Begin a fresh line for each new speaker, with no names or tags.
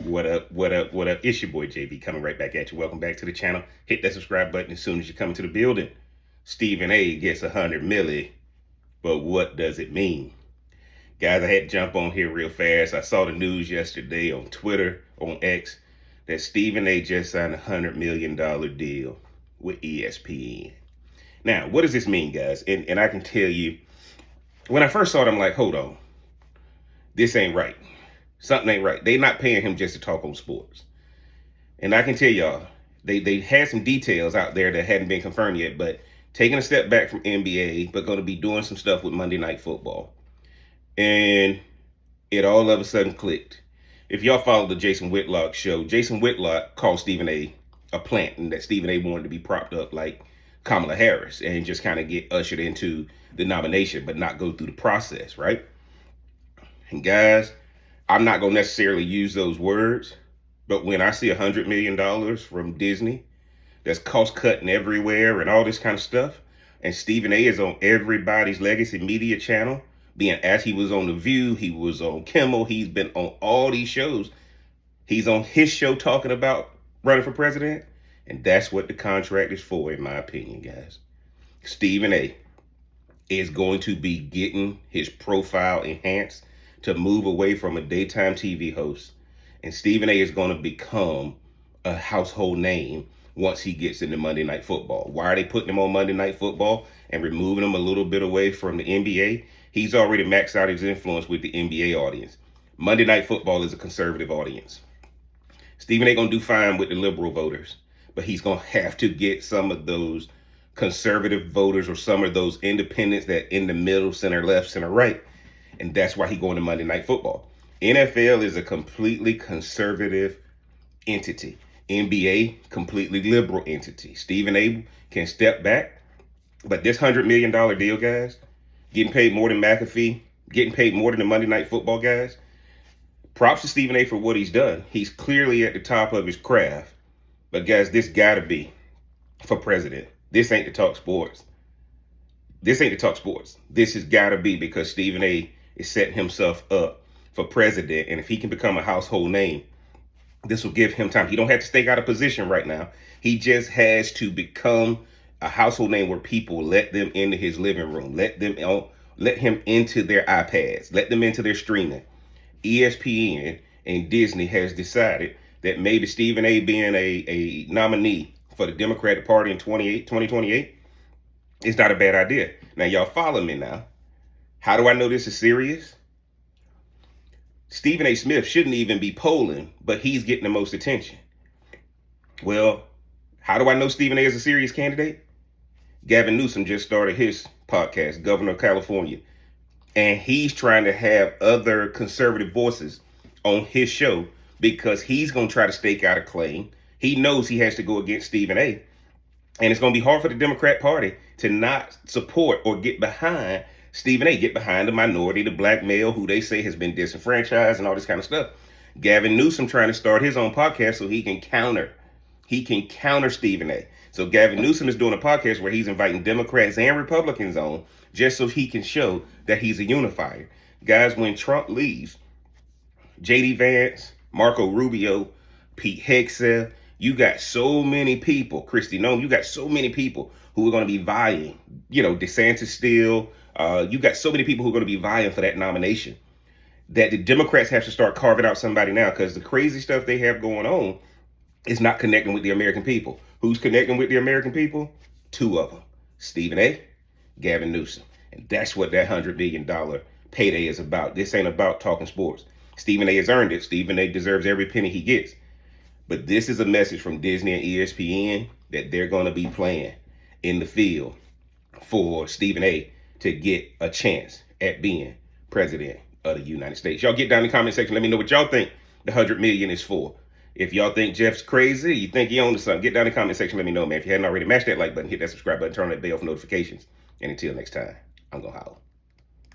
What up, what up, what up? It's your boy JB coming right back at you. Welcome back to the channel. Hit that subscribe button as soon as you come into the building. Stephen A gets 100 milli, but what does it mean? Guys, I had to jump on here real fast. I saw the news yesterday on Twitter, on X, that Stephen A just signed a $100 million deal with ESPN. Now, what does this mean, guys? And I can tell you, when I first saw it, I'm like, hold on. This ain't right. Something ain't right. They're not paying him just to talk on sports. And I can tell y'all, they had some details out there that hadn't been confirmed yet, but taking a step back from NBA, but going to be doing some stuff with Monday Night Football. And it all of a sudden clicked. If y'all follow the Jason Whitlock show, Jason Whitlock called Stephen A plant, and that Stephen A wanted to be propped up like Kamala Harris and just kind of get ushered into the nomination, but not go through the process, right? And guys, I'm not going to necessarily use those words, but when I see $100 million from Disney that's cost cutting everywhere and all this kind of stuff, and Stephen A is on everybody's legacy media channel, being asked, he was on The View, he was on Kimmel, he's been on all these shows. He's on his show talking about running for president, and that's what the contract is for, in my opinion, guys. Stephen A is going to be getting his profile enhanced to move away from a daytime TV host. And Stephen A is going to become a household name once he gets into Monday Night Football. Why are they putting him on Monday Night Football and removing him a little bit away from the NBA? He's already maxed out his influence with the NBA audience. Monday Night Football is a conservative audience. Stephen A going to do fine with the liberal voters, but he's going to have to get some of those conservative voters or some of those independents that in the middle, center left, center right. And that's why he's going to Monday Night Football. NFL is a completely conservative entity. NBA, completely liberal entity. Stephen A can step back. But this $100 million deal, guys, getting paid more than McAfee, getting paid more than the Monday Night Football guys. Props to Stephen A for what he's done. He's clearly at the top of his craft. But guys, this got to be for president. This ain't to talk sports. This ain't to talk sports. This has got to be because Stephen A is setting himself up for president. And if he can become a household name, this will give him time. He don't have to stay out of position right now. He just has to become a household name where people let them into his living room, let him into their iPads, let them into their streaming. ESPN and Disney has decided that maybe Stephen A being a nominee for the Democratic Party in 2028 is not a bad idea. Now, y'all follow me now. How do I know this is serious? Stephen A. Smith shouldn't even be polling, but he's getting the most attention. Well, how do I know Stephen A. is a serious candidate? Gavin Newsom just started his podcast, Governor of California, and he's trying to have other conservative voices on his show because he's going to try to stake out a claim. He knows he has to go against Stephen A. And it's going to be hard for the Democrat Party to not support or get behind Stephen A, get behind the minority, the black male who they say has been disenfranchised and all this kind of stuff. Gavin Newsom trying to start his own podcast so he can counter Stephen A. So Gavin Newsom is doing a podcast where he's inviting Democrats and Republicans on just so he can show that he's a unifier. Guys, when Trump leaves, J.D. Vance, Marco Rubio, Pete Hegseth, you got so many people, Kristi Noem, you got so many people who are going to be vying, DeSantis still, you got so many people who are going to be vying for that nomination that the Democrats have to start carving out somebody now because the crazy stuff they have going on is not connecting with the American people. Who's connecting with the American people? Two of them, Stephen A, Gavin Newsom. And that's what that $100 million payday is about. This ain't about talking sports. Stephen A has earned it. Stephen A deserves every penny he gets. But this is a message from Disney and ESPN that they're going to be playing in the field for Stephen A to get a chance at being president of the United States. Y'all get down in the comment section. Let me know what y'all think the $100 million is for. If y'all think Jeff's crazy, you think he owns something, get down in the comment section. Let me know, man. If you hadn't already, mash that like button, hit that subscribe button, turn on that bell for notifications. And until next time, I'm going to holler.